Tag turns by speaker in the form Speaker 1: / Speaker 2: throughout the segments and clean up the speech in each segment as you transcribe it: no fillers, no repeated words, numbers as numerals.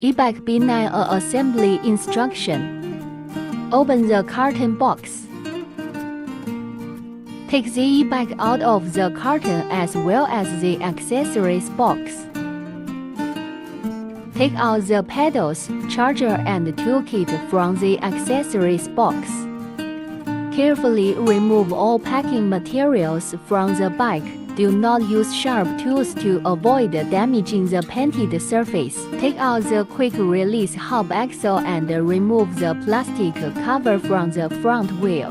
Speaker 1: AEB09A assembly instruction. Open the carton box. Take the e-bike out of the carton as well as the accessories box. Take out the pedals, charger and toolkit from the accessories box. Carefully remove all packing materials from the bike. Do not use sharp tools to avoid damaging the painted surface. Take out the quick-release hub axle and remove the plastic cover from the front wheel.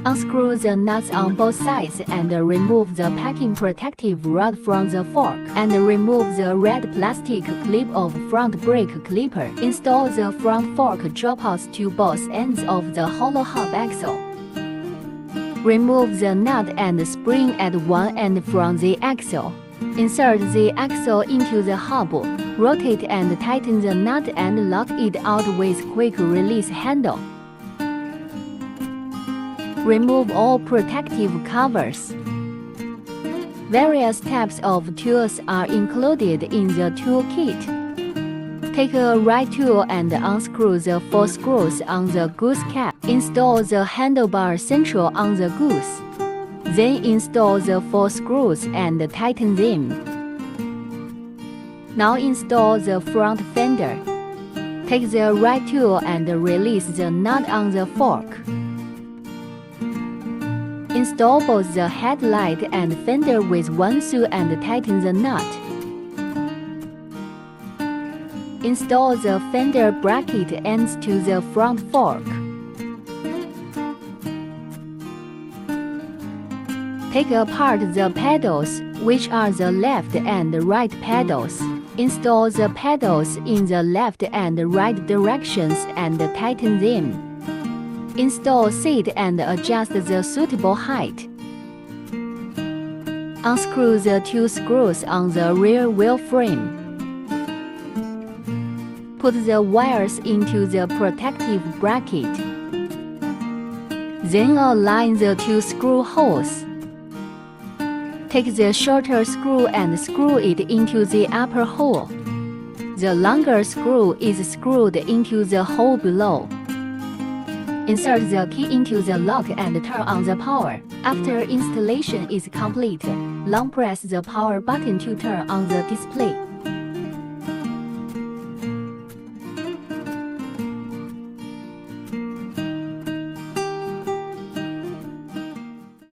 Speaker 1: Unscrew the nuts on both sides and remove the packing protective rod from the fork. And remove the red plastic clip of front brake clipper. Install the front fork dropouts to both ends of the hollow hub axle. Remove the nut and spring at one end from the axle. Insert the axle into the hub. Rotate and tighten the nut and lock it out with quick-release handle. Remove all protective covers. Various types of tools are included in the tool kit. Take a right tool and unscrew the 4 screws on the goose cap. Install the handlebar central on the goose. Then install the 4 screws and tighten them. Now install the front fender. Take the right tool and release the nut on the fork. Install both the headlight and fender with one screw and tighten the nut. Install the fender bracket ends to the front fork. Take apart the pedals, which are the left and right pedals. Install the pedals in the left and right directions and tighten them. Install seat and adjust the suitable height. Unscrew the 2 screws on the rear wheel frame. Put the wires into the protective bracket. Then align the 2 screw holes. Take the shorter screw and screw it into the upper hole. The longer screw is screwed into the hole below. Insert the key into the lock and turn on the power. After installation is complete, long press the power button to turn on the display.